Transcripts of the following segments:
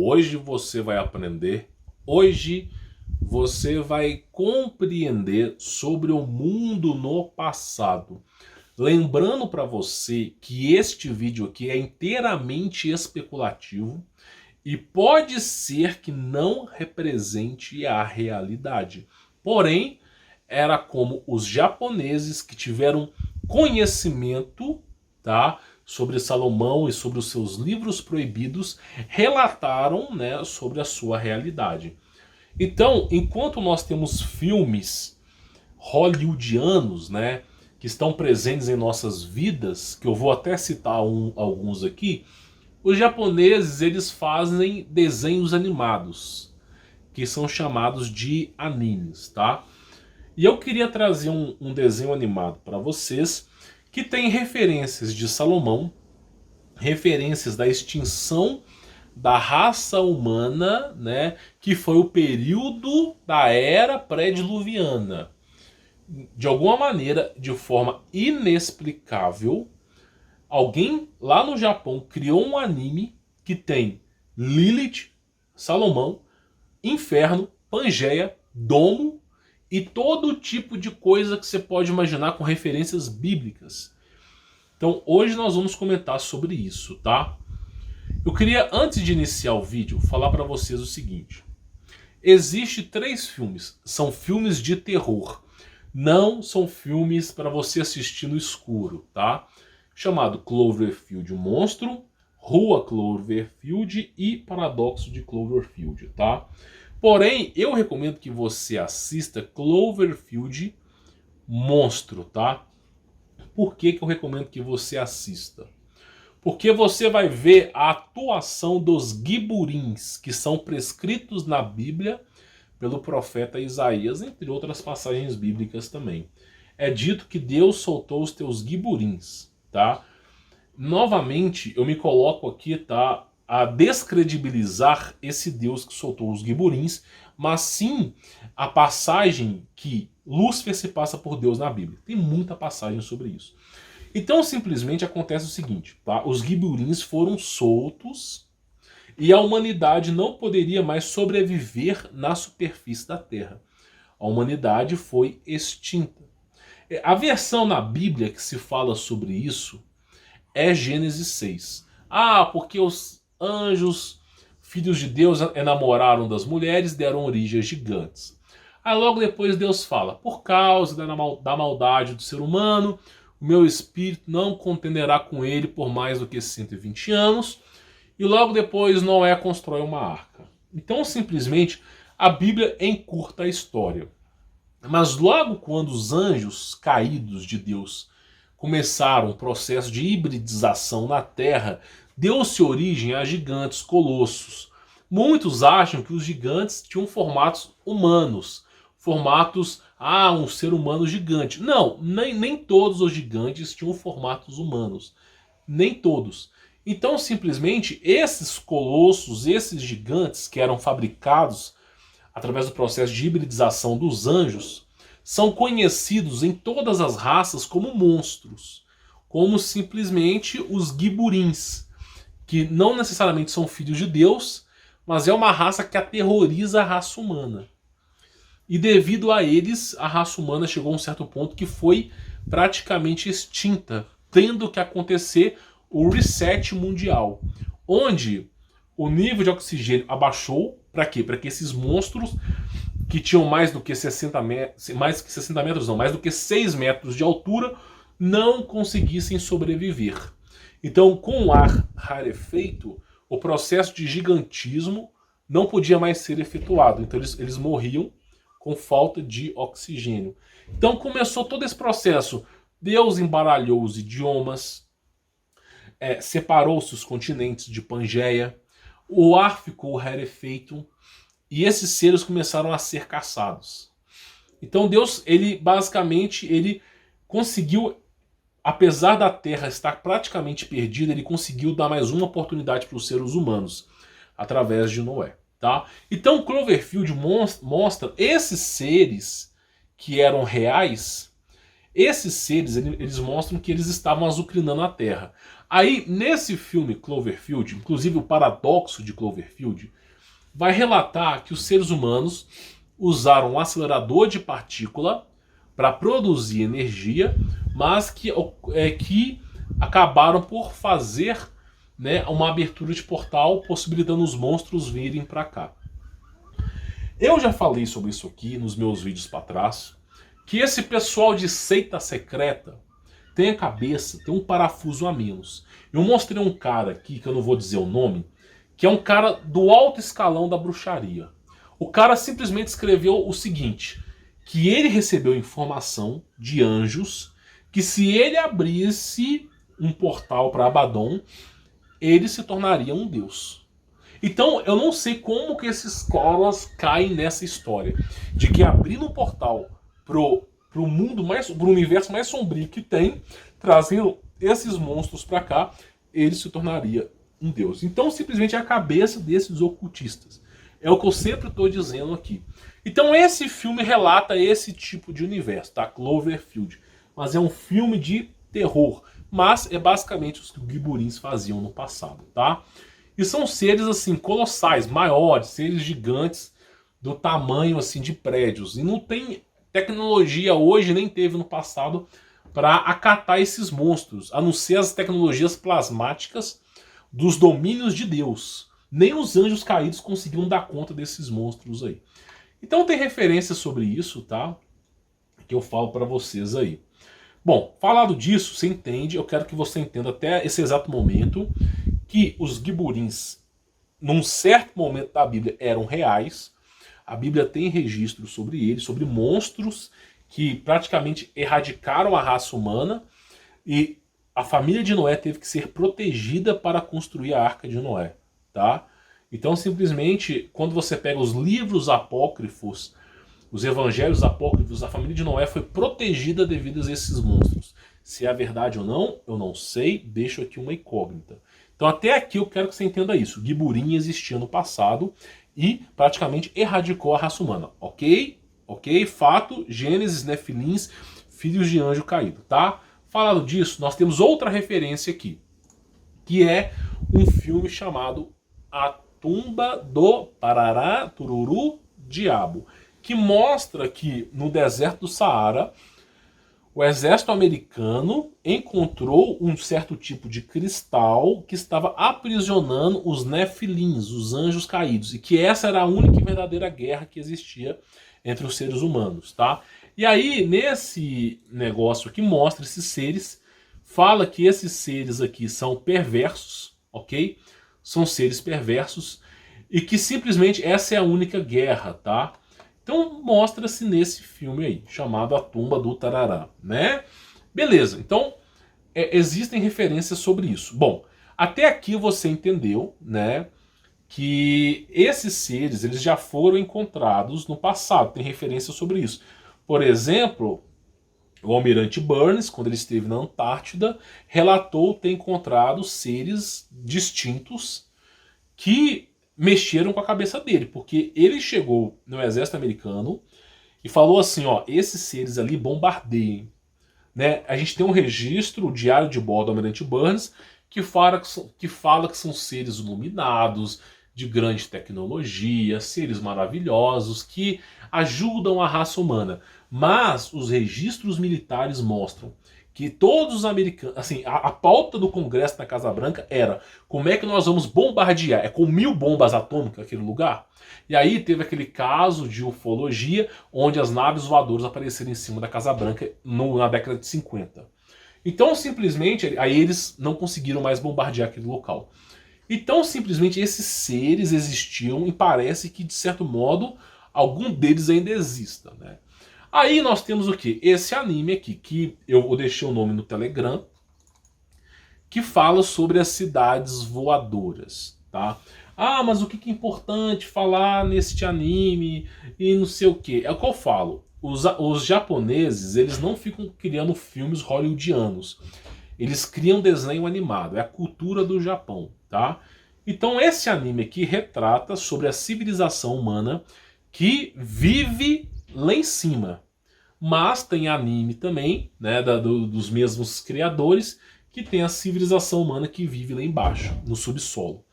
Hoje você vai aprender, hoje você vai compreender sobre o mundo no passado. Lembrando para você que este vídeo aqui é inteiramente especulativo e pode ser que não represente a realidade. Porém, era como os japoneses que tiveram conhecimento, tá, sobre Salomão e sobre os seus livros proibidos, relataram, né, sobre a sua realidade. Então, enquanto nós temos filmes hollywoodianos, né, que estão presentes em nossas vidas, que eu vou até citar alguns aqui, os japoneses eles fazem desenhos animados, que são chamados de animes, tá? E eu queria trazer um desenho animado para vocês que tem referências de Salomão, referências da extinção da raça humana, né, que foi o período da era pré-diluviana. De alguma maneira, de forma inexplicável, alguém lá no Japão criou um anime que tem Lilith, Salomão, Inferno, Pangeia, Domo e todo tipo de coisa que você pode imaginar com referências bíblicas. Então hoje nós vamos comentar sobre isso, tá? Eu queria, antes de iniciar o vídeo, falar para vocês o seguinte. Existem 3 filmes, são filmes de terror. Não são filmes para você assistir no escuro, tá? Chamado Cloverfield Monstro, Rua Cloverfield e Paradoxo de Cloverfield, tá? Porém, eu recomendo que você assista Cloverfield Monstro, tá? Por que eu recomendo que você assista? Porque você vai ver a atuação dos giburins, que são prescritos na Bíblia pelo profeta Isaías, entre outras passagens bíblicas também. É dito que Deus soltou os teus giburins, tá? Novamente, eu me coloco aqui, tá, a descredibilizar esse Deus que soltou os giburins, mas sim a passagem que Lúcifer se passa por Deus na Bíblia. Tem muita passagem sobre isso. Então simplesmente acontece o seguinte, tá? Os giburins foram soltos e a humanidade não poderia mais sobreviver na superfície da Terra. A humanidade foi extinta. A versão na Bíblia que se fala sobre isso é Gênesis 6. Ah, porque os anjos, filhos de Deus, enamoraram das mulheres, deram origem a gigantes. Aí logo depois Deus fala, por causa da maldade do ser humano, o meu espírito não contenderá com ele por mais do que 120 anos. E logo depois Noé constrói uma arca. Então simplesmente a Bíblia encurta a história. Mas logo quando os anjos caídos de Deus começaram o processo de hibridização na Terra, deu-se origem a gigantes, colossos. Muitos acham que os gigantes tinham formatos humanos, formatos, um ser humano gigante. Não, nem todos os gigantes tinham formatos humanos. Nem todos. Então simplesmente esses colossos, esses gigantes que eram fabricados através do processo de hibridização dos anjos, são conhecidos em todas as raças como monstros, como simplesmente os giburins, que não necessariamente são filhos de Deus, mas é uma raça que aterroriza a raça humana. E devido a eles, a raça humana chegou a um certo ponto que foi praticamente extinta, tendo que acontecer o reset mundial, onde o nível de oxigênio abaixou. Para quê? Para que esses monstros que tinham mais do que 60 metros, mais do que 6 metros de altura, não conseguissem sobreviver. Então, com o ar rarefeito, o processo de gigantismo não podia mais ser efetuado. Então eles morriam com falta de oxigênio. Então começou todo esse processo. Deus embaralhou os idiomas, separou-se os continentes de Pangeia, o ar ficou rarefeito e esses seres começaram a ser caçados. Então Deus, ele conseguiu, apesar da Terra estar praticamente perdida, ele conseguiu dar mais uma oportunidade para os seres humanos, através de Noé. Tá? Então Cloverfield mostra esses seres que eram reais. Esses seres, eles mostram que eles estavam azucrinando a Terra. Aí, nesse filme Cloverfield, inclusive o paradoxo de Cloverfield, vai relatar que os seres humanos usaram um acelerador de partícula para produzir energia, mas que acabaram por fazer, né, uma abertura de portal, possibilitando os monstros virem para cá. Eu já falei sobre isso aqui nos meus vídeos para trás, que esse pessoal de seita secreta tem a cabeça, tem um parafuso a menos. Eu mostrei um cara aqui, que eu não vou dizer o nome, que é um cara do alto escalão da bruxaria. O cara simplesmente escreveu o seguinte, que ele recebeu informação de anjos, que se ele abrisse um portal para Abaddon, ele se tornaria um deus. Então eu não sei como que esses caras caem nessa história, de que abrindo um portal pro mundo mais, pro universo mais sombrio que tem, trazendo esses monstros para cá, ele se tornaria um deus. Então simplesmente é a cabeça desses ocultistas. É o que eu sempre estou dizendo aqui. Então esse filme relata esse tipo de universo, tá? Cloverfield. Mas é um filme de terror. Mas é basicamente o que os Ghiburins faziam no passado, tá? E são seres assim colossais, maiores, seres gigantes do tamanho assim de prédios. E não tem tecnologia hoje, nem teve no passado, para acatar esses monstros, a não ser as tecnologias plasmáticas dos domínios de Deus. Nem os anjos caídos conseguiam dar conta desses monstros aí. Então tem referências sobre isso, tá? Que eu falo para vocês aí. Bom, falado disso, você entende, eu quero que você entenda até esse exato momento que os Ghiburins, num certo momento da Bíblia, eram reais. A Bíblia tem registro sobre eles, sobre monstros que praticamente erradicaram a raça humana, e a família de Noé teve que ser protegida para construir a Arca de Noé, tá? Então simplesmente, quando você pega os livros apócrifos, os evangelhos apócrifos, a família de Noé foi protegida devido a esses monstros. Se é verdade ou não, eu não sei, deixo aqui uma incógnita. Então até aqui eu quero que você entenda isso. Ghiburin existia no passado e praticamente erradicou a raça humana, ok? Ok? Fato, Gênesis, Nefilins, filhos de anjo caído, tá? Falando disso, nós temos outra referência aqui, que é um filme chamado A Tumba do Parará Tururu Diabo, que mostra que no deserto do Saara, o exército americano encontrou um certo tipo de cristal que estava aprisionando os Nefilins, os anjos caídos, e que essa era a única e verdadeira guerra que existia entre os seres humanos, tá? E aí, nesse negócio aqui, mostra esses seres, fala que esses seres aqui são perversos, ok? São seres perversos, e que simplesmente essa é a única guerra, tá? Então mostra-se nesse filme aí, chamado A Tumba do Tarará, né? Beleza, então existem referências sobre isso. Bom, até aqui você entendeu, né, que esses seres eles já foram encontrados no passado, tem referência sobre isso. Por exemplo, o almirante Burns, quando ele esteve na Antártida, relatou ter encontrado seres distintos que mexeram com a cabeça dele, porque ele chegou no exército americano e falou assim, ó, esses seres ali bombardeiem, né? A gente tem um registro, o diário de bordo do almirante Burns, que fala que são seres iluminados, de grande tecnologia, seres maravilhosos, que ajudam a raça humana. Mas os registros militares mostram que todos os americanos, assim, a pauta do Congresso na Casa Branca era como é que nós vamos bombardear, é com 1000 bombas atômicas aquele lugar? E aí teve aquele caso de ufologia, onde as naves voadoras apareceram em cima da Casa Branca na década de 50. Então simplesmente, aí eles não conseguiram mais bombardear aquele local. Então simplesmente esses seres existiam e parece que de certo modo algum deles ainda exista, né? Aí nós temos o que? Esse anime aqui, que eu deixei o nome no Telegram, que fala sobre as cidades voadoras, tá? Ah, mas o que é importante falar neste anime e não sei o que? É o que eu falo. Os japoneses, eles não ficam criando filmes hollywoodianos. Eles criam desenho animado, é a cultura do Japão, tá? Então esse anime aqui retrata sobre a civilização humana que vive lá em cima. Mas tem anime também, né, dos mesmos criadores, que tem a civilização humana que vive lá embaixo, no subsolo.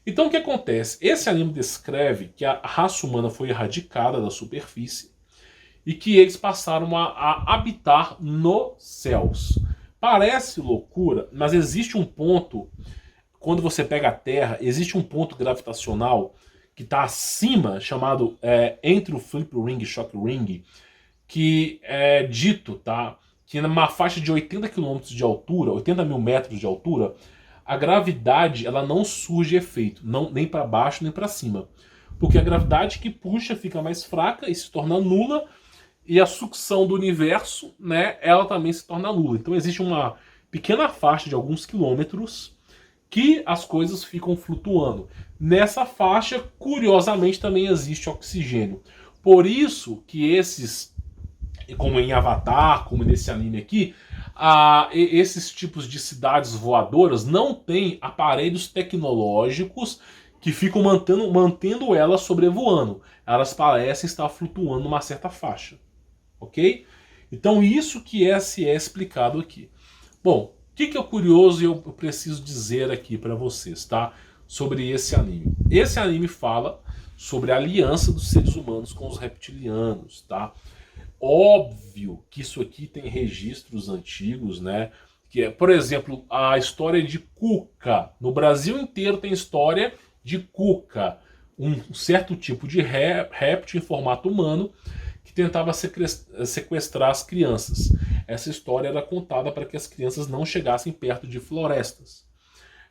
Então o que acontece? Esse anime descreve que a raça humana foi erradicada da superfície e que eles passaram a habitar nos céus. Parece loucura, mas existe um ponto, quando você pega a Terra, existe um ponto gravitacional que está acima, chamado entre o Flip Ring e Shock Ring, que é dito, tá, que numa faixa de 80 km de altura, 80 mil metros de altura, a gravidade ela não surge efeito, nem para baixo nem para cima. Porque a gravidade que puxa fica mais fraca e se torna nula, e a sucção do universo, né, ela também se torna nula. Então existe uma pequena faixa de alguns quilômetros que as coisas ficam flutuando. Nessa faixa, curiosamente, também existe oxigênio. Por isso que esses, como em Avatar, como nesse anime aqui, esses tipos de cidades voadoras não têm aparelhos tecnológicos que ficam mantendo elas sobrevoando. Elas parecem estar flutuando numa certa faixa. Ok? Então isso que é explicado aqui. Bom, o que é curioso e eu preciso dizer aqui para vocês, tá? Sobre esse anime. Esse anime fala sobre a aliança dos seres humanos com os reptilianos, tá? Óbvio que isso aqui tem registros antigos, né? Que é, por exemplo, a história de Cuca. No Brasil inteiro tem história de Cuca, um certo tipo de réptil em formato humano que tentava sequestrar as crianças. Essa história era contada para que as crianças não chegassem perto de florestas.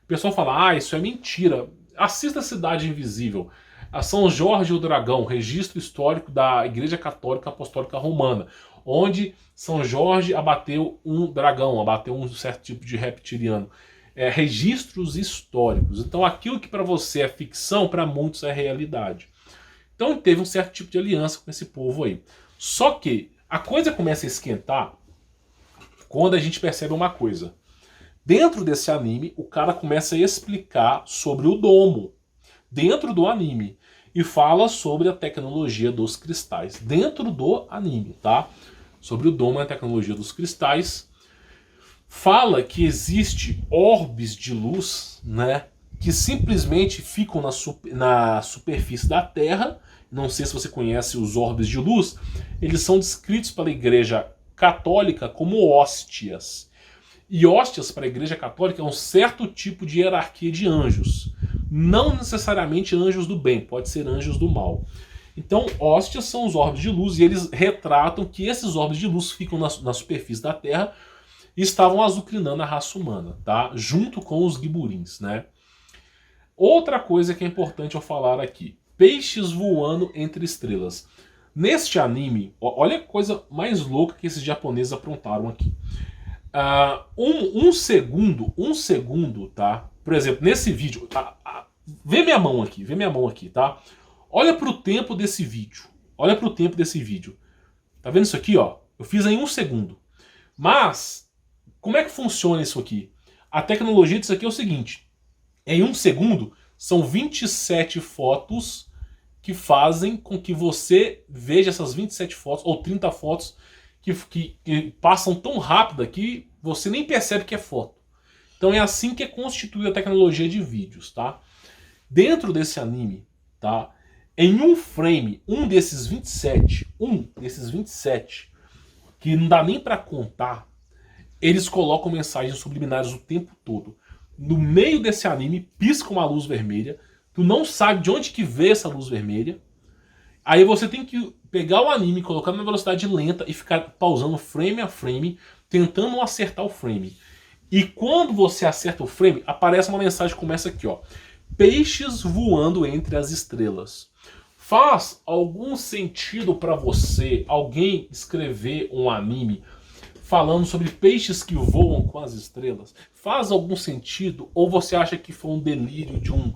O pessoal fala, isso é mentira. Assista a Cidade Invisível. A São Jorge o Dragão, registro histórico da Igreja Católica Apostólica Romana, onde São Jorge abateu um dragão, abateu um certo tipo de reptiliano. Registros históricos. Então aquilo que para você é ficção, para muitos é realidade. Então teve um certo tipo de aliança com esse povo aí. Só que a coisa começa a esquentar quando a gente percebe uma coisa. Dentro desse anime, o cara começa a explicar sobre o domo. Dentro do anime. E fala sobre a tecnologia dos cristais. Dentro do anime, tá? Sobre o domo e a tecnologia dos cristais. Fala que existe orbes de luz, né? Que simplesmente ficam na superfície da Terra. Não sei se você conhece os orbes de luz. Eles são descritos pela Igreja Católica como hóstias. E hóstias para a Igreja Católica é um certo tipo de hierarquia de anjos. Não necessariamente anjos do bem, pode ser anjos do mal. Então, hóstias são os orbes de luz e eles retratam que esses orbes de luz ficam na superfície da Terra e estavam azucrinando a raça humana, tá? Junto com os guiburins, né? Outra coisa que é importante eu falar aqui. Peixes voando entre estrelas. Neste anime, olha a coisa mais louca que esses japoneses aprontaram aqui. Um segundo, tá? Por exemplo, nesse vídeo, vê minha mão aqui, tá? Olha pro tempo desse vídeo. Tá vendo isso aqui, ó? Eu fiz em 1 segundo. Mas, como é que funciona isso aqui? A tecnologia disso aqui é o seguinte. Em 1 segundo, são 27 fotos que fazem com que você veja essas 27 fotos, ou 30 fotos, que passam tão rápido que você nem percebe que é foto. Então é assim que é constituída a tecnologia de vídeos, tá? Dentro desse anime, tá? Em um frame, um desses 27, que não dá nem pra contar, eles colocam mensagens subliminares o tempo todo. No meio desse anime, pisca uma luz vermelha, tu não sabe de onde que veio essa luz vermelha, aí você tem que pegar o anime, colocar na velocidade lenta e ficar pausando frame a frame, tentando acertar o frame. E quando você acerta o frame, aparece uma mensagem que começa aqui, ó. Peixes voando entre as estrelas. Faz algum sentido para você alguém escrever um anime falando sobre peixes que voam com as estrelas? Faz algum sentido? Ou você acha que foi um delírio de um...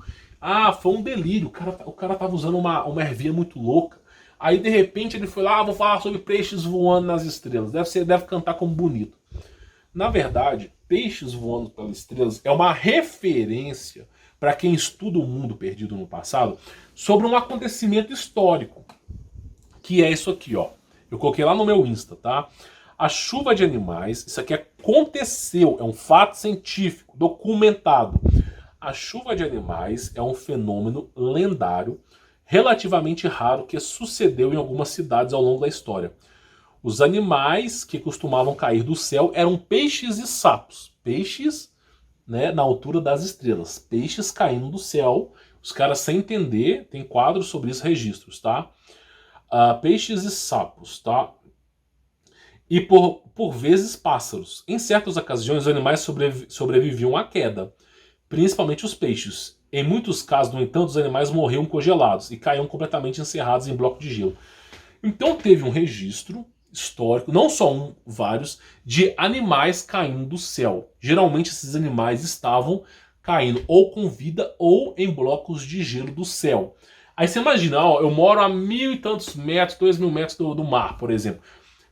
foi um delírio, o cara tava usando uma ervilha muito louca. Aí de repente ele foi lá, vou falar sobre peixes voando nas estrelas. Deve cantar como bonito. Na verdade, peixes voando pelas estrelas é uma referência para quem estuda o mundo perdido no passado sobre um acontecimento histórico. Que é isso aqui, ó. Eu coloquei lá no meu Insta, tá? A chuva de animais, isso aqui aconteceu, é um fato científico, documentado. A chuva de animais é um fenômeno lendário, relativamente raro, que sucedeu em algumas cidades ao longo da história. Os animais que costumavam cair do céu eram peixes e sapos. Peixes, né, na altura das estrelas. Peixes caindo do céu. Os caras, sem entender, tem quadros sobre isso, registros, tá? Peixes e sapos, tá? E por vezes pássaros. Em certas ocasiões, os animais sobreviviam à queda, principalmente os peixes. Em muitos casos, no entanto, os animais morriam congelados e caíam completamente encerrados em bloco de gelo. Então teve um registro histórico, não só um, vários, de animais caindo do céu. Geralmente esses animais estavam caindo ou com vida ou em blocos de gelo do céu. Aí você imagina, ó, eu moro a 1.000 e tantos metros, 2.000 metros do mar, por exemplo.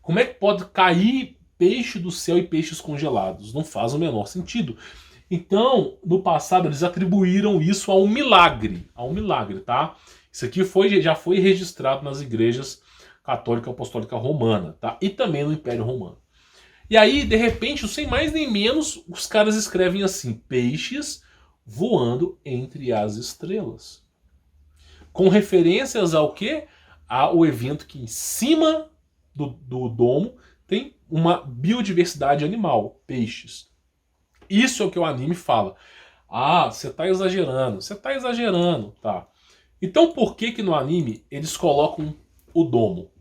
Como é que pode cair peixe do céu e peixes congelados? Não faz o menor sentido. Então, no passado, eles atribuíram isso a um milagre, tá? Isso aqui já foi registrado nas igrejas católica apostólica romana, tá? E também no Império Romano. E aí, de repente, sem mais nem menos, os caras escrevem assim: peixes voando entre as estrelas. Com referências ao quê? Ao evento que em cima do domo tem uma biodiversidade animal, peixes. Isso é o que o anime fala. Ah, você tá exagerando, tá? Então por que no anime eles colocam o domo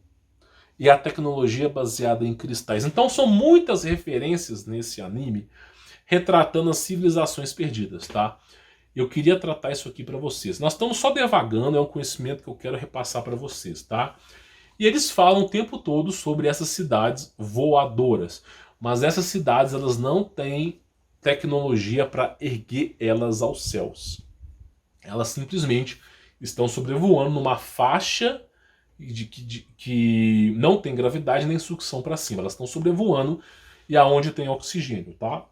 e a tecnologia baseada em cristais? Então são muitas referências nesse anime retratando as civilizações perdidas, tá? Eu queria tratar isso aqui para vocês. Nós estamos só devagando, é um conhecimento que eu quero repassar para vocês, tá? E eles falam o tempo todo sobre essas cidades voadoras. Mas essas cidades, elas não têm tecnologia para erguer elas aos céus. Elas simplesmente estão sobrevoando numa faixa que não tem gravidade nem sucção para cima. Elas estão sobrevoando e aonde tem oxigênio, tá?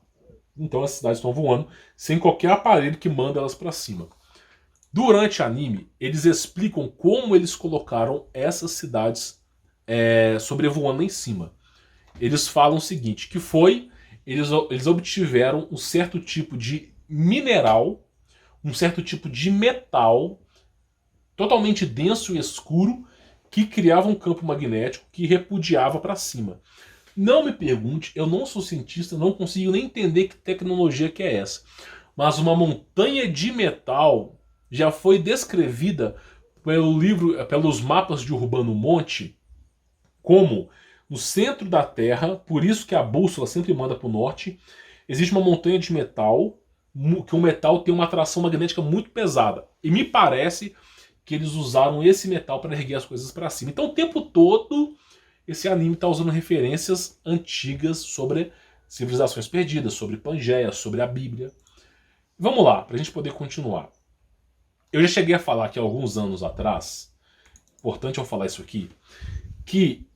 Então as cidades estão voando sem qualquer aparelho que manda elas para cima. Durante o anime, eles explicam como eles colocaram essas cidades sobrevoando em cima. Eles falam o seguinte, que foi, eles obtiveram um certo tipo de mineral, um certo tipo de metal, totalmente denso e escuro, que criava um campo magnético que repudiava para cima. Não me pergunte, eu não sou cientista, não consigo nem entender que tecnologia que é essa. Mas uma montanha de metal já foi descrevida pelos mapas de Urbano Monte como no centro da Terra, por isso que a bússola sempre manda para o norte, existe uma montanha de metal, que o metal tem uma atração magnética muito pesada. E me parece que eles usaram esse metal para erguer as coisas para cima. Então o tempo todo esse anime está usando referências antigas sobre civilizações perdidas, sobre Pangeia, sobre a Bíblia. Vamos lá, para a gente poder continuar. Eu já cheguei a falar aqui alguns anos atrás, importante eu falar isso aqui, que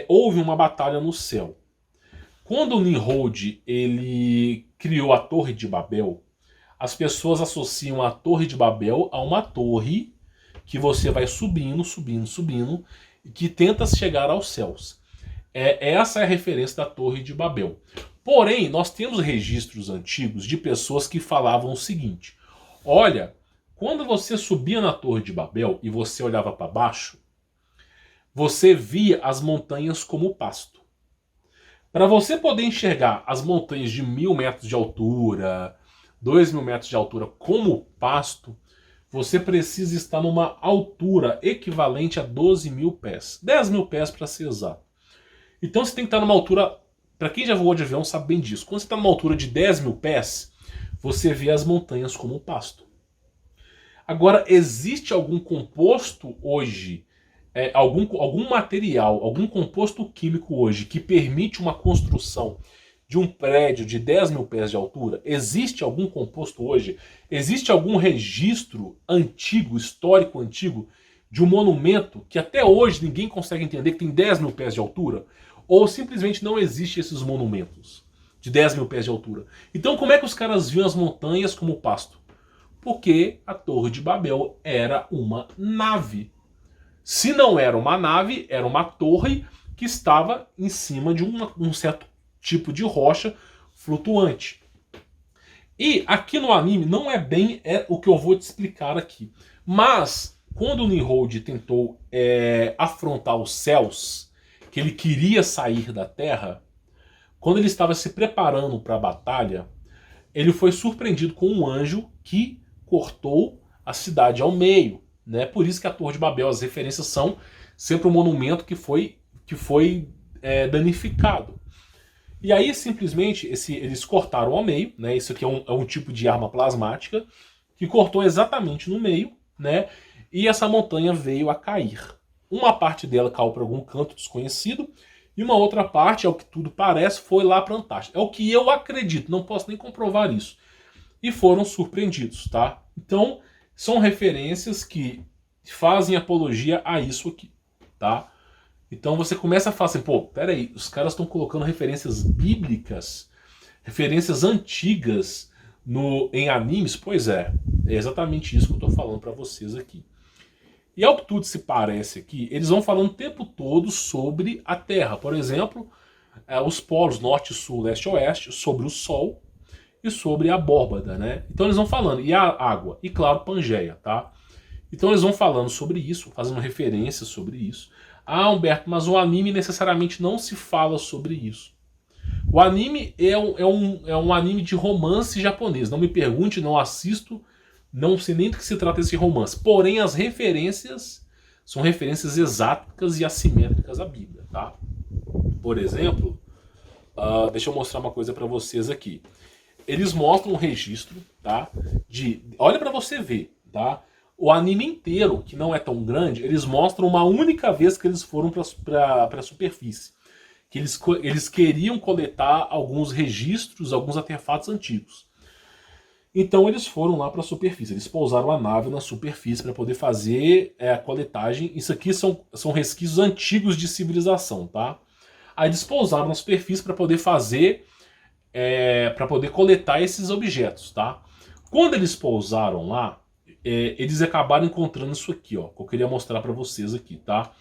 houve uma batalha no céu. Quando o Nimrod ele criou a Torre de Babel, as pessoas associam a Torre de Babel a uma torre que você vai subindo, e que tenta chegar aos céus. Essa é a referência da Torre de Babel. Porém, nós temos registros antigos de pessoas que falavam o seguinte: olha, quando você subia na Torre de Babel e você olhava para baixo, você via as montanhas como pasto. Para você poder enxergar as montanhas de 1.000 metros de altura, 2.000 metros de altura como pasto, você precisa estar numa altura equivalente a 12.000 pés. 10.000 pés para ser exato. Então você tem que estar numa altura, para quem já voou de avião sabe bem disso, quando você está numa altura de 10.000 pés, você vê as montanhas como pasto. Agora, existe algum composto hoje, algum material, algum composto químico hoje que permite uma construção de um prédio de 10.000 pés de altura? Existe algum composto hoje? Existe algum registro antigo, histórico antigo, de um monumento que até hoje ninguém consegue entender que tem 10.000 pés de altura? Ou simplesmente não existe esses monumentos de 10.000 pés de altura? Então como é que os caras viam as montanhas como pasto? Porque a Torre de Babel era uma nave. Se não era uma nave, era uma torre que estava em cima de um certo tipo de rocha flutuante. E aqui no anime não é bem o que eu vou te explicar aqui. Mas quando o Nimrod tentou afrontar os céus, que ele queria sair da Terra, quando ele estava se preparando para a batalha, ele foi surpreendido com um anjo que cortou a cidade ao meio, né? Por isso que a Torre de Babel, as referências são sempre um monumento que foi danificado. E aí simplesmente eles cortaram ao meio, né? Isso aqui é um tipo de arma plasmática que cortou exatamente no meio, né? E essa montanha veio a cair. Uma parte dela caiu para algum canto desconhecido e uma outra parte, ao que tudo parece, foi lá para a Antártida. É o que eu acredito, não posso nem comprovar isso. E foram surpreendidos, tá? Então, são referências que fazem apologia a isso aqui, tá? Então você começa a falar assim, pô, peraí, os caras estão colocando referências bíblicas, referências antigas em animes? Pois é exatamente isso que eu estou falando para vocês aqui. E ao que tudo se parece aqui, eles vão falando o tempo todo sobre a Terra. Por exemplo, os polos norte, sul, leste, oeste, sobre o Sol e sobre a abóbada, né? Então eles vão falando, e a água, e claro, Pangeia, tá? Então eles vão falando sobre isso, fazendo referências sobre isso. Ah, Humberto, mas o anime necessariamente não se fala sobre isso. O anime é um anime de romance japonês. Não me pergunte, não assisto, não sei nem do que se trata esse romance. Porém, as referências são referências exáticas e assimétricas à Bíblia, tá? Por exemplo, deixa eu mostrar uma coisa para vocês aqui. Eles mostram um registro, tá? Olha para você ver, tá? O anime inteiro, que não é tão grande, eles mostram uma única vez que eles foram para a superfície. Que eles queriam coletar alguns registros, alguns artefatos antigos. Então eles foram lá para a superfície. Eles pousaram a nave na superfície para poder fazer a coletagem. Isso aqui são resquícios antigos de civilização, tá? Aí eles pousaram na superfície para poder fazer, para poder coletar esses objetos, tá? Quando eles pousaram lá, eles acabaram encontrando isso aqui, ó, que eu queria mostrar para vocês aqui, tá?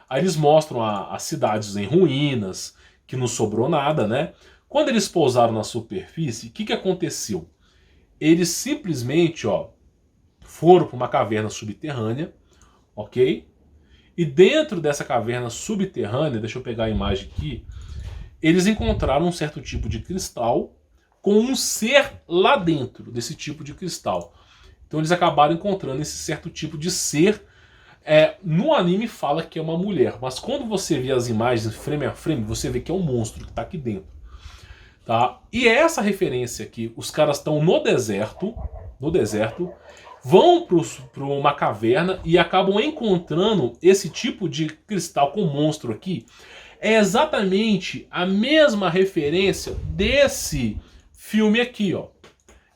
Aí eles mostram as cidades em ruínas, que não sobrou nada, né? Quando eles pousaram na superfície, o que aconteceu? Eles simplesmente, ó, foram para uma caverna subterrânea, ok? E dentro dessa caverna subterrânea, deixa eu pegar a imagem aqui, eles encontraram um certo tipo de cristal com um ser lá dentro desse tipo de cristal. Então eles acabaram encontrando esse certo tipo de ser. No anime fala que é uma mulher, mas quando você vê as imagens frame a frame, você vê que é um monstro que está aqui dentro. Tá? E essa referência aqui, os caras estão no deserto, vão para uma caverna e acabam encontrando esse tipo de cristal com monstro aqui. É exatamente a mesma referência desse filme aqui, ó.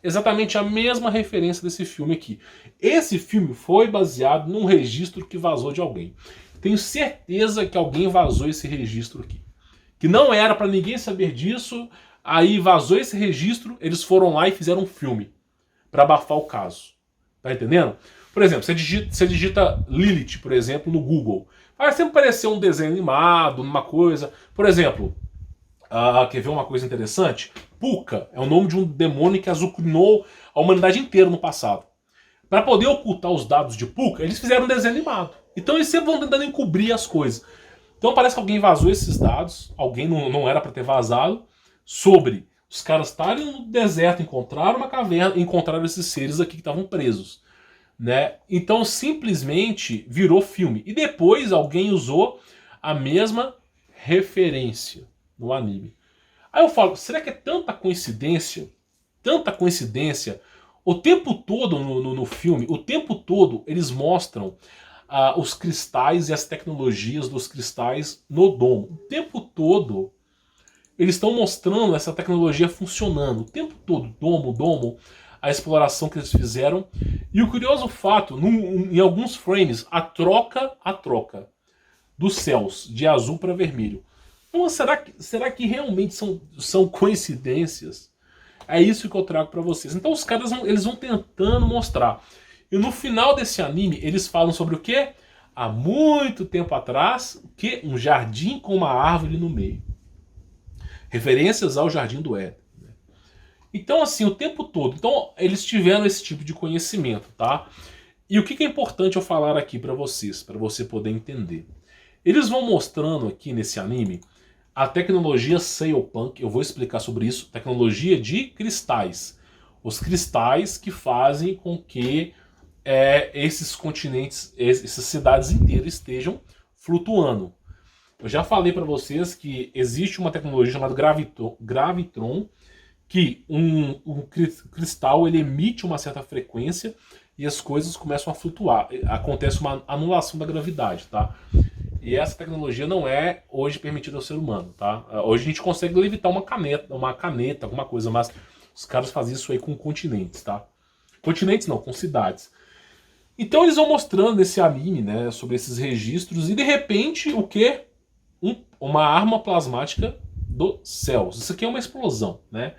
Exatamente a mesma referência desse filme aqui. Esse filme foi baseado num registro que vazou de alguém. Tenho certeza que alguém vazou esse registro aqui. Que não era para ninguém saber disso, aí vazou esse registro, eles foram lá e fizeram um filme para abafar o caso. Tá entendendo? Por exemplo, você digita Lilith, por exemplo, no Google. Vai sempre aparecer um desenho animado, uma coisa. Por exemplo, quer ver uma coisa interessante? Puka é o nome de um demônio que azucrinou a humanidade inteira no passado. Para poder ocultar os dados de Puka, eles fizeram um desenho animado. Então eles sempre vão tentando encobrir as coisas. Então parece que alguém vazou esses dados, alguém não era para ter vazado, sobre os caras estarem no deserto, encontraram uma caverna, encontraram esses seres aqui que estavam presos, né? Então simplesmente virou filme. E depois alguém usou a mesma referência no anime. Aí eu falo, será que é tanta coincidência? Tanta coincidência? O tempo todo no filme, o tempo todo eles mostram os cristais e as tecnologias dos cristais no domo. O tempo todo eles estão mostrando essa tecnologia funcionando. O tempo todo, domo, a exploração que eles fizeram. E o curioso fato, em alguns frames, a troca dos céus de azul para vermelho. Então, será que realmente são coincidências? É isso que eu trago para vocês. Então os caras eles vão tentando mostrar. E no final desse anime, eles falam sobre o quê? há muito tempo atrás, que um jardim com uma árvore no meio. Referências ao Jardim do Éden. Então, assim, o tempo todo. Então, eles tiveram esse tipo de conhecimento, tá? E o que é importante eu falar aqui pra vocês, pra você poder entender? Eles vão mostrando aqui nesse anime a tecnologia Sailpunk, eu vou explicar sobre isso, tecnologia de cristais. Os cristais que fazem com que esses continentes, essas cidades inteiras estejam flutuando. Eu já falei para vocês que existe uma tecnologia chamada Gravitron, que um cristal ele emite uma certa frequência e as coisas começam a flutuar. Acontece uma anulação da gravidade, tá? E essa tecnologia não é hoje permitida ao ser humano, tá? Hoje a gente consegue levitar uma caneta, alguma coisa, mas os caras fazem isso aí com continentes, tá? Continentes não, com cidades. Então eles vão mostrando nesse anime, né, sobre esses registros e de repente o que? Uma arma plasmática do céu. Isso aqui é uma explosão, né?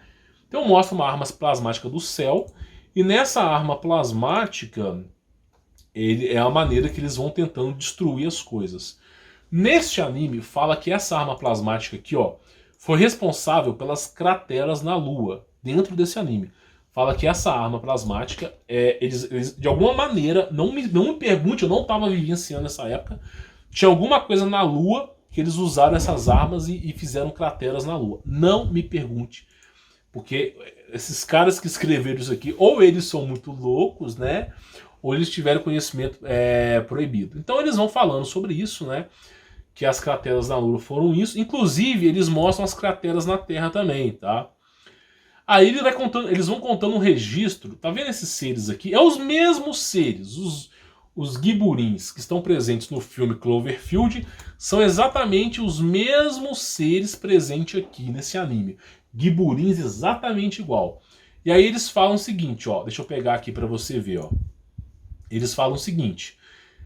Então mostra uma arma plasmática do céu e nessa arma plasmática é a maneira que eles vão tentando destruir as coisas. Neste anime fala que essa arma plasmática aqui, ó, foi responsável pelas crateras na Lua, dentro desse anime. Fala que essa arma plasmática, eles de alguma maneira, não me pergunte, eu não estava vivenciando essa época, tinha alguma coisa na Lua que eles usaram essas armas e fizeram crateras na Lua. Não me pergunte, porque esses caras que escreveram isso aqui, ou eles são muito loucos, né, ou eles tiveram conhecimento proibido. Então eles vão falando sobre isso, né, que as crateras na Lua foram isso. Inclusive, eles mostram as crateras na Terra também, tá? Aí eles vão contando um registro. Tá vendo esses seres aqui? É os mesmos seres. Os Giburins que estão presentes no filme Cloverfield são exatamente os mesmos seres presentes aqui nesse anime. Giburins exatamente igual. E aí eles falam o seguinte, ó. Deixa eu pegar aqui pra você ver, ó. Eles falam o seguinte.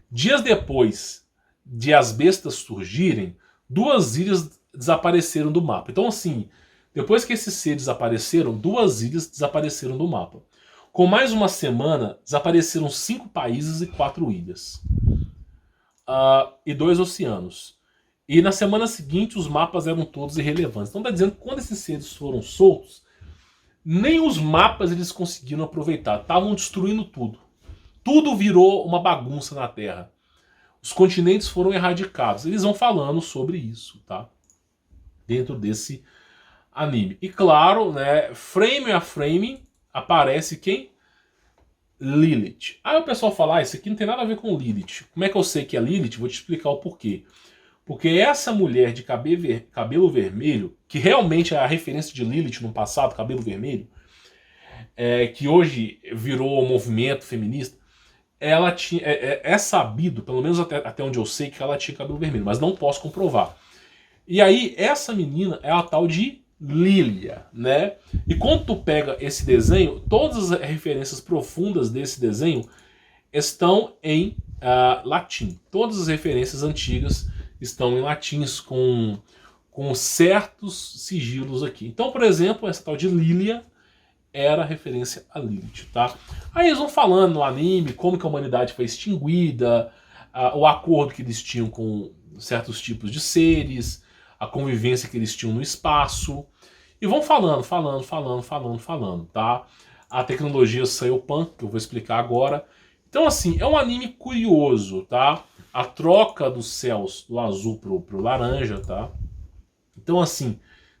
Dias depois de as bestas surgirem, 2 ilhas desapareceram do mapa. Então assim, depois que esses seres apareceram, 2 ilhas desapareceram do mapa. Com mais uma semana, desapareceram 5 países e 4 ilhas. E 2 oceanos. E na semana seguinte, os mapas eram todos irrelevantes. Então está dizendo que quando esses seres foram soltos, nem os mapas eles conseguiram aproveitar. Estavam destruindo tudo. Tudo virou uma bagunça na Terra. Os continentes foram erradicados. Eles vão falando sobre isso, tá? Dentro desse anime. E claro, né, frame a frame, aparece quem? Lilith. Aí o pessoal fala, isso aqui não tem nada a ver com Lilith. Como é que eu sei que é Lilith? Vou te explicar o porquê. Porque essa mulher de cabelo vermelho, que realmente é a referência de Lilith no passado, cabelo vermelho, que hoje virou movimento feminista, ela tinha, é sabido, pelo menos até onde eu sei, que ela tinha cabelo vermelho, mas não posso comprovar. E aí, essa menina é a tal de Lilia, né? E quando tu pega esse desenho, todas as referências profundas desse desenho estão em latim. Todas as referências antigas estão em latins, com certos sigilos aqui. Então, por exemplo, essa tal de Lilia era referência a Lilith, tá? Aí eles vão falando no anime como que a humanidade foi extinguida, o acordo que eles tinham com certos tipos de seres, a convivência que eles tinham no espaço, e vão falando, tá? A tecnologia Sailpunk, que eu vou explicar agora. Então, assim, é um anime curioso, tá? A troca dos céus do azul pro laranja, tá? Então, assim,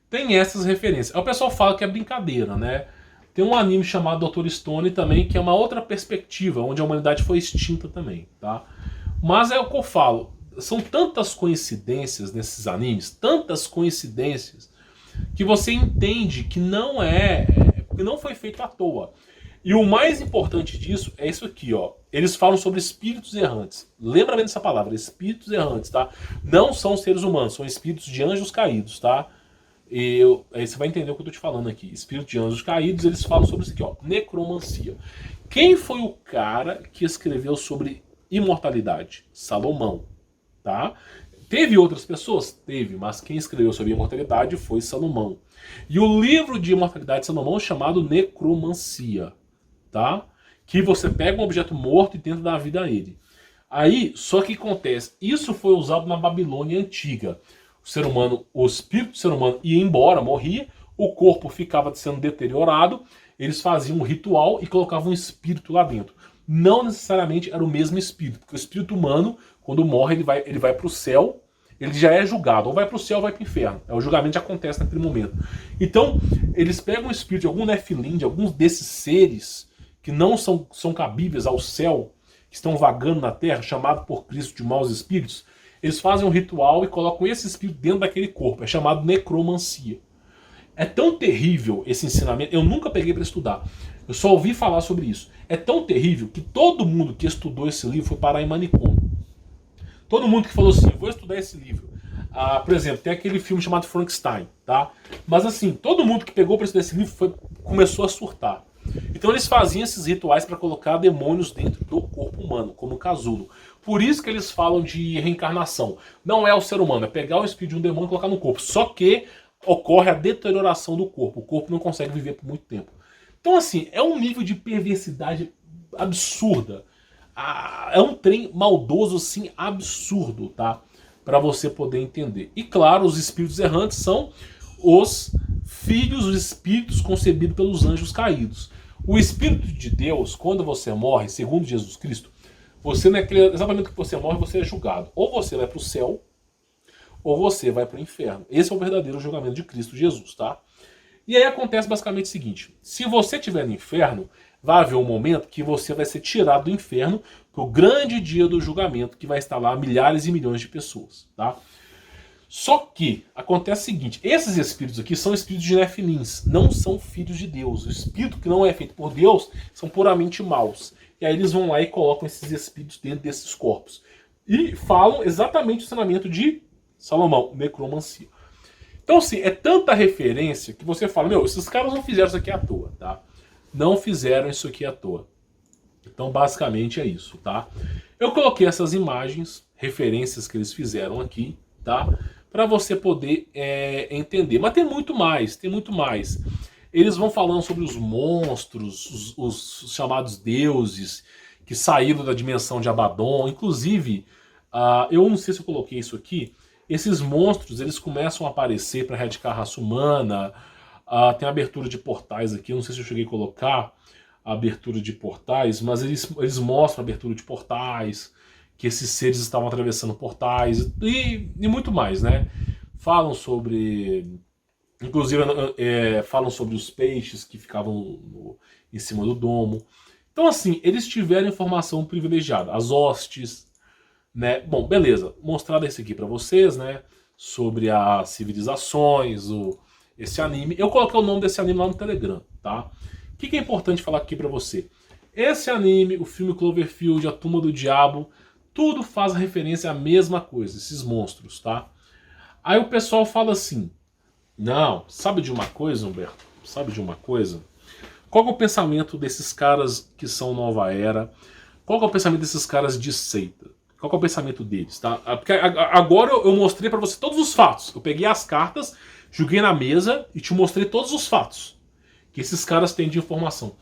tem essas referências. Aí o pessoal fala que é brincadeira, né? Tem um anime chamado Dr. Stone também, que é uma outra perspectiva, onde a humanidade foi extinta também, tá? Mas é o que eu falo, são tantas coincidências nesses animes, tantas coincidências, que você entende que que não foi feito à toa. E o mais importante disso é isso aqui, ó. Eles falam sobre espíritos errantes. Lembra bem dessa palavra, espíritos errantes, tá? Não são seres humanos, são espíritos de anjos caídos, tá? Aí você vai entender o que eu tô te falando aqui. Espírito de anjos caídos, eles falam sobre isso aqui, ó. Necromancia. Quem foi o cara que escreveu sobre imortalidade? Salomão, tá? Teve outras pessoas? Teve, mas quem escreveu sobre imortalidade foi Salomão. E o livro de imortalidade de Salomão é chamado Necromancia, tá? Que você pega um objeto morto e tenta dar vida a ele. Aí, só que acontece, isso foi usado na Babilônia antiga. O ser humano, o espírito do ser humano ia embora, morria, o corpo ficava sendo deteriorado, eles faziam um ritual e colocavam um espírito lá dentro. Não necessariamente era o mesmo espírito, porque o espírito humano, quando morre, ele vai para o céu, ele já é julgado, ou vai para o céu ou vai para o inferno. O julgamento já acontece naquele momento. Então, eles pegam o espírito de algum Nefilim, de alguns desses seres que não são cabíveis ao céu, que estão vagando na terra, chamado por Cristo de maus espíritos, eles fazem um ritual e colocam esse espírito dentro daquele corpo. É chamado necromancia. É tão terrível esse ensinamento, eu nunca peguei para estudar. Eu só ouvi falar sobre isso. É tão terrível que todo mundo que estudou esse livro foi parar em manicômio. Todo mundo que falou assim, vou estudar esse livro. Por exemplo, tem aquele filme chamado Frankenstein, tá? Mas assim, todo mundo que pegou para estudar esse livro começou a surtar. Então eles faziam esses rituais para colocar demônios dentro do corpo humano, como o casulo. Por isso que eles falam de reencarnação. Não é o ser humano, é pegar o espírito de um demônio e colocar no corpo. Só que ocorre a deterioração do corpo. O corpo não consegue viver por muito tempo. Então assim, é um nível de perversidade absurda. É um trem maldoso assim, absurdo, tá? Para você poder entender. E claro, os espíritos errantes são os filhos, os espíritos concebidos pelos anjos caídos. O Espírito de Deus, quando você morre, segundo Jesus Cristo, você não é exatamente que você morre, você é julgado. Ou você vai para o céu, ou você vai para o inferno. Esse é o verdadeiro julgamento de Cristo Jesus, tá? E aí acontece basicamente o seguinte: se você estiver no inferno, vai haver um momento que você vai ser tirado do inferno para o grande dia do julgamento, que vai estar lá milhares e milhões de pessoas, tá? Só que acontece o seguinte: esses espíritos aqui são espíritos de Nefilins, não são filhos de Deus. O espírito que não é feito por Deus são puramente maus. E aí eles vão lá e colocam esses espíritos dentro desses corpos. E falam exatamente o ensinamento de Salomão, necromancia. Então assim, é tanta referência que você fala, meu, esses caras não fizeram isso aqui à toa, tá? Não fizeram isso aqui à toa. Então basicamente é isso, tá? Eu coloquei essas imagens, referências que eles fizeram aqui, tá? Para você poder entender. Mas tem muito mais, tem muito mais. Eles vão falando sobre os monstros, os chamados deuses, que saíram da dimensão de Abaddon. Inclusive, eu não sei se eu coloquei isso aqui, esses monstros, eles começam a aparecer para erradicar a raça humana. Tem abertura de portais aqui, eu não sei se eu cheguei a colocar a abertura de portais, mas eles mostram a abertura de portais, que esses seres estavam atravessando portais e muito mais, né? Falam sobre, inclusive, falam sobre os peixes que ficavam em cima do domo. Então, assim, eles tiveram informação privilegiada, as hostes, né? Bom, beleza, mostrado esse aqui para vocês, né? Sobre as civilizações, esse anime. Eu coloquei o nome desse anime lá no Telegram, tá? O que é importante falar aqui para você? Esse anime, o filme Cloverfield, A Tumba do Diabo, tudo faz referência à mesma coisa, esses monstros, tá? Aí o pessoal fala assim, não, sabe de uma coisa, Humberto? Sabe de uma coisa? Qual é o pensamento desses caras que são Nova Era? Qual é o pensamento desses caras de seita? Qual é o pensamento deles, tá? Porque agora eu mostrei pra você todos os fatos. Eu peguei as cartas, joguei na mesa e te mostrei todos os fatos que esses caras têm de informação.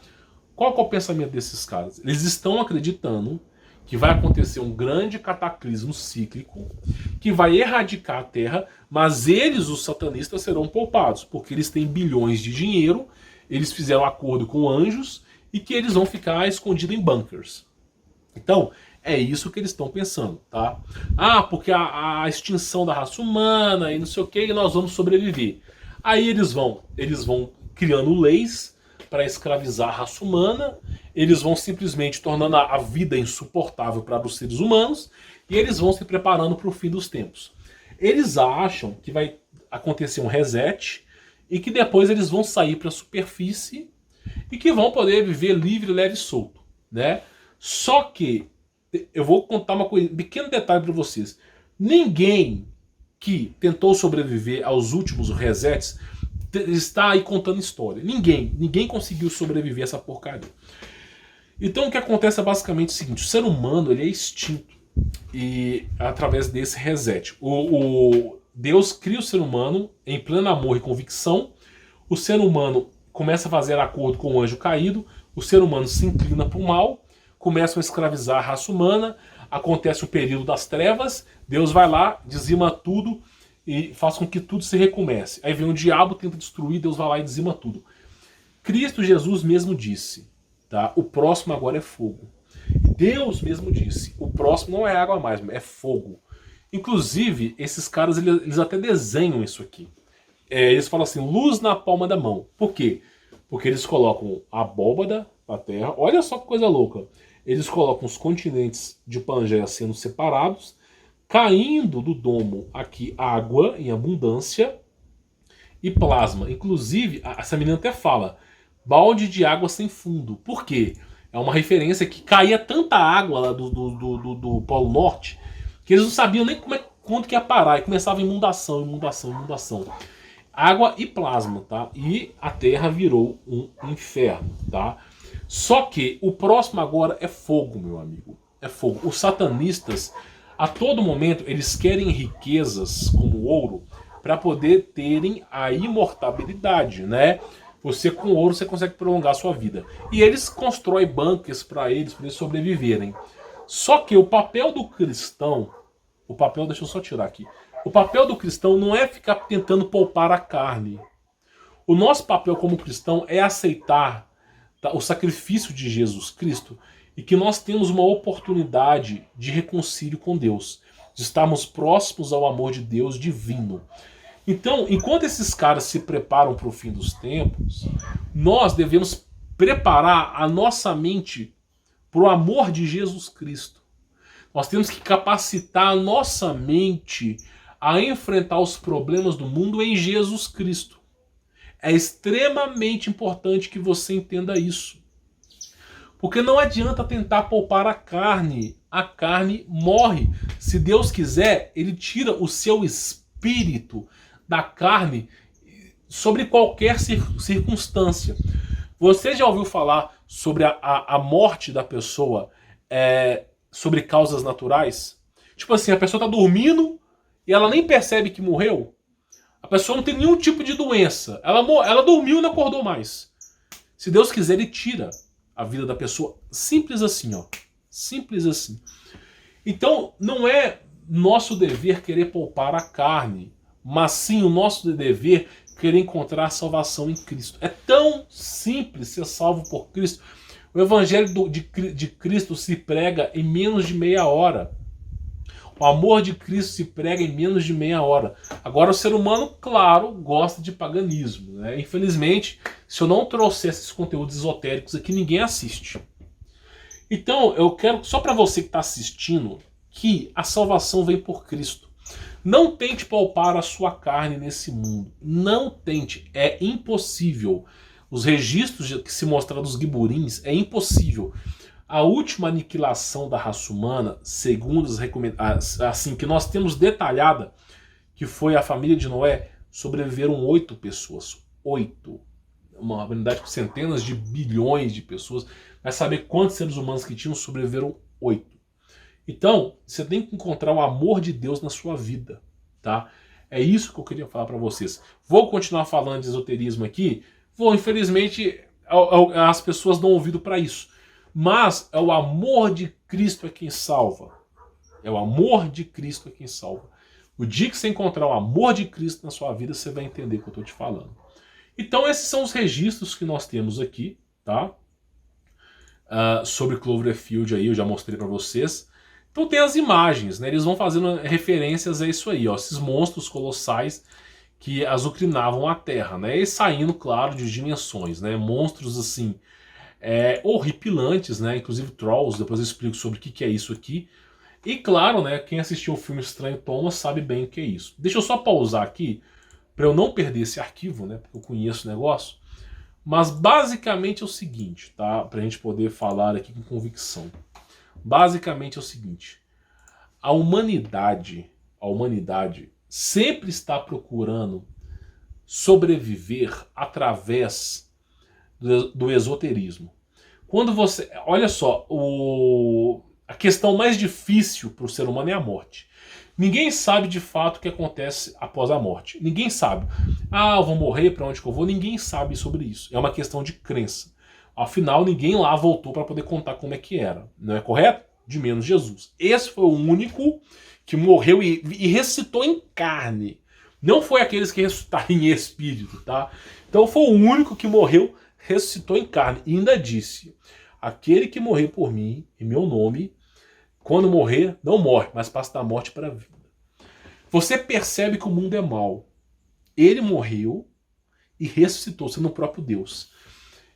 Qual é o pensamento desses caras? Eles estão acreditando que vai acontecer um grande cataclismo cíclico que vai erradicar a Terra, mas eles, os satanistas, serão poupados, porque eles têm bilhões de dinheiro, eles fizeram acordo com anjos e que eles vão ficar escondidos em bunkers. Então, é isso que eles estão pensando, tá? Porque a extinção da raça humana e não sei o que, e nós vamos sobreviver. Aí eles vão criando leis para escravizar a raça humana, eles vão simplesmente tornando a vida insuportável para os seres humanos, e eles vão se preparando para o fim dos tempos. Eles acham que vai acontecer um reset, e que depois eles vão sair para a superfície, e que vão poder viver livre, leve e solto, né? Só que, eu vou contar um pequeno detalhe para vocês. Ninguém que tentou sobreviver aos últimos resets está aí contando história. Ninguém conseguiu sobreviver a essa porcaria. Então o que acontece é basicamente o seguinte: o ser humano ele é extinto e através desse reset. Deus cria o ser humano em pleno amor e convicção. O ser humano começa a fazer acordo com o anjo caído. O ser humano se inclina para o mal, começam a escravizar a raça humana. acontece o período das trevas, Deus vai lá, dizima tudo e faz com que tudo se recomece. Aí vem o diabo, tenta destruir, Deus vai lá e dizima tudo. Cristo Jesus mesmo disse, tá? O próximo agora é fogo. Deus mesmo disse, o próximo não é água mais, é fogo. Inclusive, esses caras, eles até desenham isso aqui. Eles falam assim, luz na palma da mão. Por quê? Porque eles colocam a abóbada na Terra. Olha só que coisa louca. Eles colocam os continentes de Pangeia sendo separados, caindo do domo aqui água em abundância e plasma. Inclusive, essa menina até fala, balde de água sem fundo. Por quê? É uma referência que caía tanta água lá do Polo Norte que eles não sabiam nem quanto que ia parar. E começava inundação, inundação, inundação. Água e plasma, tá? E a Terra virou um inferno, tá? Só que o próximo agora é fogo, meu amigo. É fogo. Os satanistas, a todo momento, eles querem riquezas como ouro para poder terem a imortabilidade, né? Você com ouro você consegue prolongar a sua vida. E eles constroem bunkers para eles sobreviverem. Só que o papel do cristão, deixa eu só tirar aqui. O papel do cristão não é ficar tentando poupar a carne. O nosso papel como cristão é aceitar, tá, o sacrifício de Jesus Cristo e que nós temos uma oportunidade de reconcílio com Deus, de estarmos próximos ao amor de Deus divino. Então, enquanto esses caras se preparam para o fim dos tempos, nós devemos preparar a nossa mente para o amor de Jesus Cristo. Nós temos que capacitar a nossa mente a enfrentar os problemas do mundo em Jesus Cristo. É extremamente importante que você entenda isso. Porque não adianta tentar poupar a carne. A carne morre. Se Deus quiser, Ele tira o seu espírito da carne sobre qualquer circunstância. Você já ouviu falar sobre a morte da pessoa sobre causas naturais? Tipo assim, a pessoa está dormindo e ela nem percebe que morreu. A pessoa não tem nenhum tipo de doença. Ela dormiu e não acordou mais. Se Deus quiser, Ele tira a vida da pessoa. Simples assim, ó. Simples assim. Então, não é nosso dever querer poupar a carne, mas sim o nosso dever querer encontrar salvação em Cristo. É tão simples ser salvo por Cristo. O Evangelho de Cristo se prega em menos de meia hora. O amor de Cristo se prega em menos de meia hora. Agora o ser humano, claro, gosta de paganismo, né? Infelizmente, se eu não trouxer esses conteúdos esotéricos aqui, ninguém assiste. Então, eu quero, só para você que está assistindo, que a salvação vem por Cristo. Não tente poupar a sua carne nesse mundo. Não tente. É impossível. Os registros que se mostraram dos Giburins é impossível. A última aniquilação da raça humana, segundo as recomendações, assim, que nós temos detalhada, que foi a família de Noé, sobreviveram 8 pessoas. 8. Uma humanidade com centenas de bilhões de pessoas. Vai saber quantos seres humanos que tinham, sobreviveram 8. Então, você tem que encontrar o amor de Deus na sua vida, tá? É isso que eu queria falar para vocês. Vou continuar falando de esoterismo aqui. Infelizmente, as pessoas dão ouvido para isso. Mas é o amor de Cristo é quem salva. É o amor de Cristo é quem salva. O dia que você encontrar o amor de Cristo na sua vida, você vai entender o que eu estou te falando. Então, esses são os registros que nós temos aqui, tá? Sobre Cloverfield aí, eu já mostrei para vocês. Então tem as imagens, né? Eles vão fazendo referências a isso aí, ó, esses monstros colossais que azucrinavam a Terra, né? E saindo, claro, de dimensões, né? Monstros assim, horripilantes, né? Inclusive Trolls, depois eu explico sobre o que é isso aqui. E claro, né? Quem assistiu o filme Estranho Thomas sabe bem o que é isso. Deixa eu só pausar aqui para eu não perder esse arquivo, né? Porque eu conheço o negócio. Mas basicamente é o seguinte, tá? Para a gente poder falar aqui com convicção. Basicamente é o seguinte: a humanidade sempre está procurando sobreviver através do esoterismo. Quando você, olha só, a questão mais difícil para o ser humano é a morte. Ninguém sabe de fato o que acontece após a morte. Ninguém sabe. Eu vou morrer, para onde que eu vou? Ninguém sabe sobre isso. É uma questão de crença. Afinal, ninguém lá voltou para poder contar como é que era. Não é correto? de menos Jesus. Esse foi o único que morreu e ressuscitou em carne. Não foi aqueles que ressuscitaram em espírito, tá? Então foi o único que morreu, ressuscitou em carne. E ainda disse, aquele que morrer por mim, em meu nome, quando morrer, não morre, mas passa da morte para a vida. Você percebe que o mundo é mau. Ele morreu e ressuscitou, sendo o próprio Deus.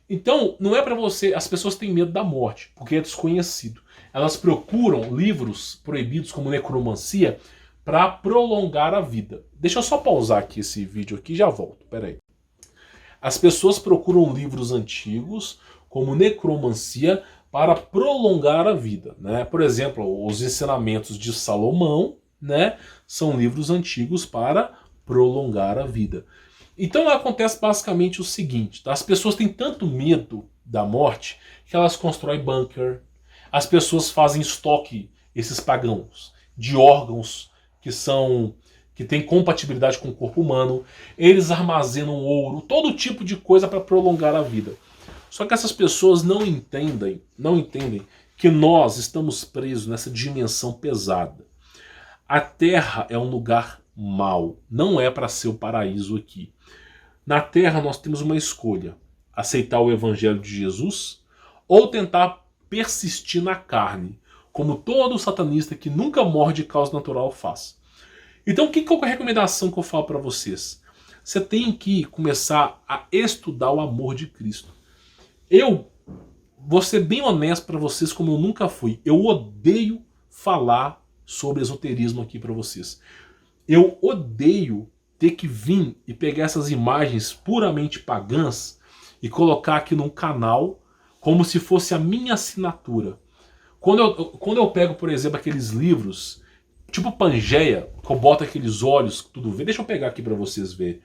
Então, não é para você... As pessoas têm medo da morte, porque é desconhecido. Elas procuram livros proibidos como necromancia para prolongar a vida. Deixa eu só pausar aqui esse vídeo aqui e já volto. Pera aí. As pessoas procuram livros antigos como necromancia para prolongar a vida, né? Por exemplo, os ensinamentos de Salomão, né, são livros antigos para prolongar a vida. Então acontece basicamente o seguinte, tá? As pessoas têm tanto medo da morte que elas constroem bunker. As pessoas fazem estoque, esses pagãos, de órgãos que têm compatibilidade com o corpo humano. Eles armazenam ouro, todo tipo de coisa para prolongar a vida. Só que essas pessoas não entendem que nós estamos presos nessa dimensão pesada. A Terra é um lugar mau, não é para ser o paraíso aqui. Na Terra nós temos uma escolha: aceitar o Evangelho de Jesus ou tentar persistir na carne, como todo satanista que nunca morre de causa natural faz. Então, que é a recomendação que eu falo para vocês? Você tem que começar a estudar o amor de Cristo. Eu vou ser bem honesto para vocês, como eu nunca fui. Eu odeio falar sobre esoterismo aqui para vocês. Eu odeio ter que vir e pegar essas imagens puramente pagãs e colocar aqui num canal como se fosse a minha assinatura. Quando eu pego, por exemplo, aqueles livros, tipo Pangeia, que eu boto aqueles olhos, tudo vê. Deixa eu pegar aqui para vocês verem.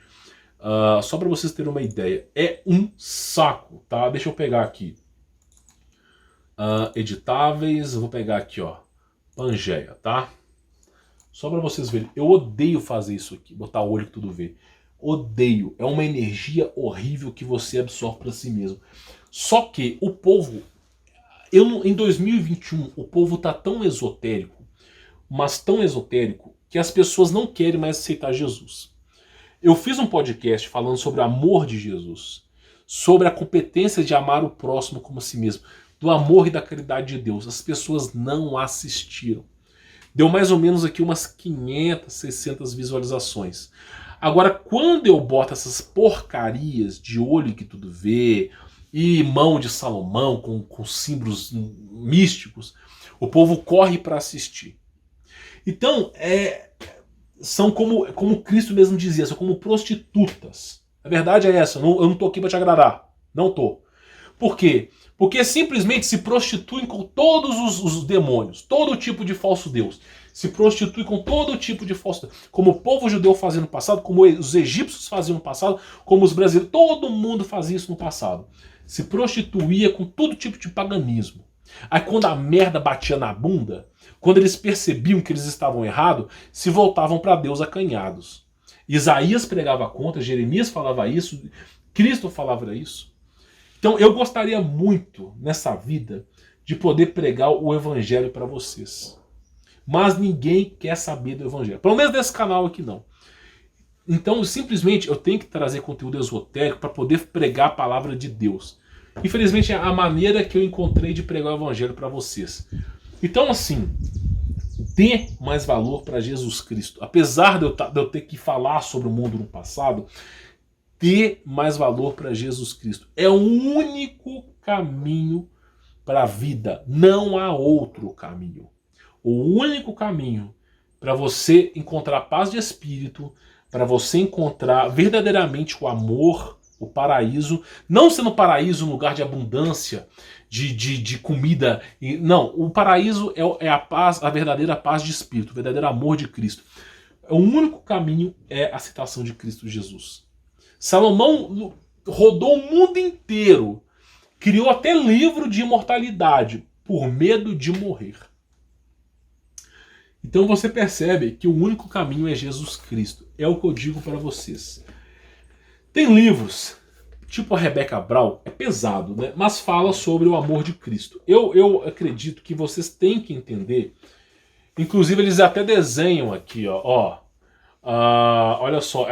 Só para vocês terem uma ideia. É um saco, tá? Deixa eu pegar aqui. Editáveis, eu vou pegar aqui, ó. Pangeia, tá? Só para vocês verem. Eu odeio fazer isso aqui, botar o olho que tudo vê. Odeio. É uma energia horrível que você absorve para si mesmo. Só que o povo... em 2021, o povo tá tão esotérico, mas tão esotérico, que as pessoas não querem mais aceitar Jesus. Eu fiz um podcast falando sobre o amor de Jesus, sobre a competência de amar o próximo como a si mesmo, do amor e da caridade de Deus. As pessoas não assistiram. Deu mais ou menos aqui umas 500, 600 visualizações. Agora, quando eu boto essas porcarias de olho que tudo vê, e mão de Salomão com símbolos místicos, o povo corre para assistir. Então, são como Cristo mesmo dizia, são como prostitutas. A verdade é essa, eu não estou aqui para te agradar. Não estou. Por quê? Porque simplesmente se prostituem com todos os demônios, todo tipo de falso Deus. Se prostitui com todo tipo de falso Deus. Como o povo judeu fazia no passado, como os egípcios faziam no passado, como os brasileiros, todo mundo fazia isso no passado. Se prostituía com todo tipo de paganismo. Aí quando a merda batia na bunda, quando eles percebiam que eles estavam errados, se voltavam para Deus acanhados. Isaías pregava contra, Jeremias falava isso, Cristo falava isso. Então eu gostaria muito, nessa vida, de poder pregar o evangelho para vocês. Mas ninguém quer saber do evangelho. Pelo menos nesse canal aqui não. Então simplesmente eu tenho que trazer conteúdo esotérico para poder pregar a palavra de Deus. Infelizmente é a maneira que eu encontrei de pregar o evangelho para vocês. Então assim, dê mais valor para Jesus Cristo. Apesar de eu ter que falar sobre o mundo no passado, dê mais valor para Jesus Cristo. É o único caminho para a vida. Não há outro caminho. O único caminho para você encontrar paz de espírito, para você encontrar verdadeiramente o amor, o paraíso, não sendo o paraíso um lugar de abundância, de comida. Não, o paraíso é a paz, a verdadeira paz de espírito, o verdadeiro amor de Cristo. O único caminho é a aceitação de Cristo Jesus. Salomão rodou o mundo inteiro, criou até livro de imortalidade, por medo de morrer. Então você percebe que o único caminho é Jesus Cristo. É o que eu digo para vocês. Tem livros tipo a Rebecca Brown, é pesado, né? Mas fala sobre o amor de Cristo. Eu acredito que vocês têm que entender. Inclusive, eles até desenham aqui, ó. Olha só,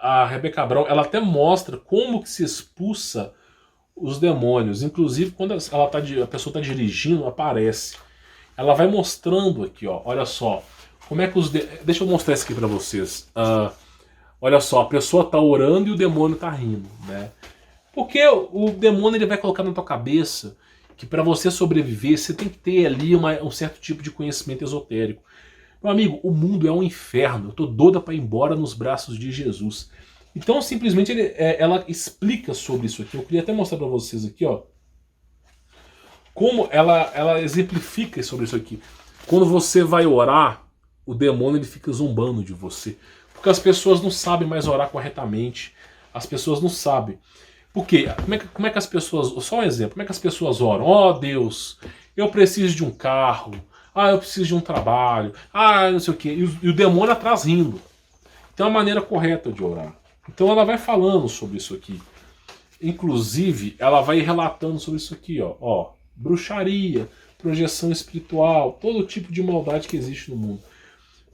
a Rebecca Brown, ela até mostra como que se expulsa os demônios. Inclusive, quando a pessoa está dirigindo, aparece. Ela vai mostrando aqui, ó. Olha só. Como é que Deixa eu mostrar isso aqui para vocês. Olha só, a pessoa está orando e o demônio está rindo, né? Porque o demônio ele vai colocar na tua cabeça que para você sobreviver, você tem que ter ali um certo tipo de conhecimento esotérico. Meu amigo, o mundo é um inferno. Eu tô doida para ir embora nos braços de Jesus. Então, simplesmente, ela explica sobre isso aqui. Eu queria até mostrar para vocês aqui, ó. Como ela exemplifica sobre isso aqui. Quando você vai orar, o demônio ele fica zombando de você. Porque as pessoas não sabem mais orar corretamente. As pessoas não sabem. Por quê? Como é que as pessoas... Só um exemplo. Como é que as pessoas oram? Ó, Deus, eu preciso de um carro. Eu preciso de um trabalho. Não sei o quê. E o demônio atrás rindo. Então é a maneira correta de orar. Então ela vai falando sobre isso aqui. Inclusive, ela vai relatando sobre isso aqui, ó. Bruxaria, projeção espiritual, todo tipo de maldade que existe no mundo.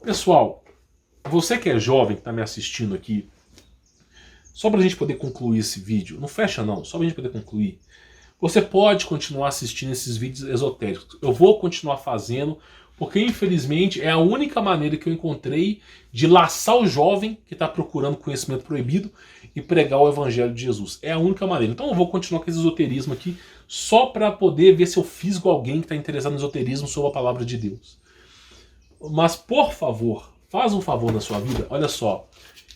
Pessoal, você que é jovem, que está me assistindo aqui, só para a gente poder concluir esse vídeo, não fecha não, só para a gente poder concluir, você pode continuar assistindo esses vídeos esotéricos. Eu vou continuar fazendo, porque infelizmente é a única maneira que eu encontrei de laçar o jovem que está procurando conhecimento proibido e pregar o evangelho de Jesus. É a única maneira. Então eu vou continuar com esse esoterismo aqui, só para poder ver se eu fisgo alguém que está interessado no esoterismo sobre a palavra de Deus. Mas por favor, faz um favor na sua vida. Olha só,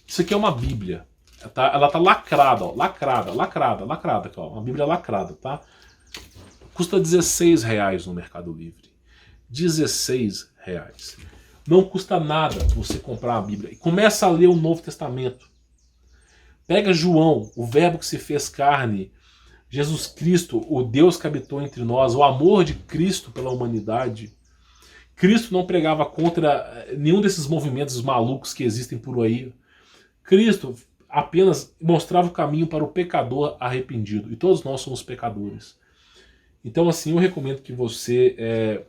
isso aqui é uma Bíblia. Ela tá lacrada, ó, lacrada, aqui, ó, uma Bíblia lacrada, tá? Custa R$16 no Mercado Livre. R$16. Não custa nada você comprar uma Bíblia. E começa a ler o Novo Testamento. Pega João, o verbo que se fez carne, Jesus Cristo, o Deus que habitou entre nós, o amor de Cristo pela humanidade. Cristo não pregava contra nenhum desses movimentos malucos que existem por aí. Cristo apenas mostrava o caminho para o pecador arrependido. E todos nós somos pecadores. Então, assim, eu recomendo que você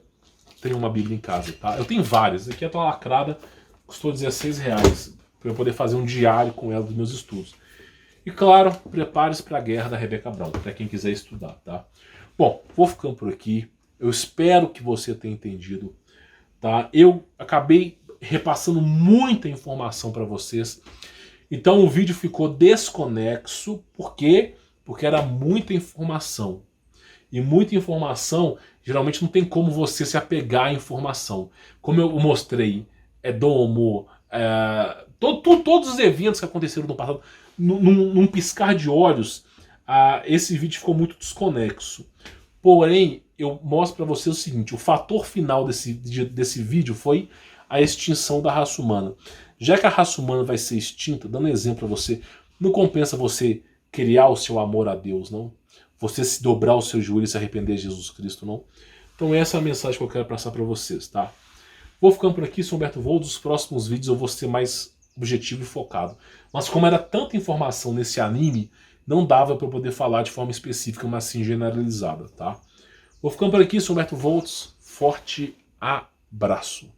tenha uma Bíblia em casa, tá? Eu tenho várias. Aqui é uma lacrada, custou R$16, para eu poder fazer um diário com ela dos meus estudos. E, claro, prepare-se para a guerra da Rebecca Brown, para quem quiser estudar, tá? Bom, vou ficando por aqui. Eu espero que você tenha entendido, tá? Eu acabei repassando muita informação para vocês. Então o vídeo ficou desconexo. Por quê? Porque era muita informação. E muita informação, geralmente não tem como você se apegar à informação. Como eu mostrei, Domo, todos os eventos que aconteceram no passado, num piscar de olhos, esse vídeo ficou muito desconexo. Porém, eu mostro para você o seguinte, o fator final desse vídeo foi a extinção da raça humana. Já que a raça humana vai ser extinta, dando exemplo para você, não compensa você criar o seu amor a Deus, não? Você se dobrar o seu joelho e se arrepender de Jesus Cristo, não? Então essa é a mensagem que eu quero passar para vocês, tá? Vou ficando por aqui, sou Humberto Voldo. Nos próximos vídeos eu vou ser mais objetivo e focado. Mas como era tanta informação nesse anime, não dava para eu poder falar de forma específica, mas assim generalizada, tá? Vou ficando por aqui, sou Humberto Voldo. Forte abraço.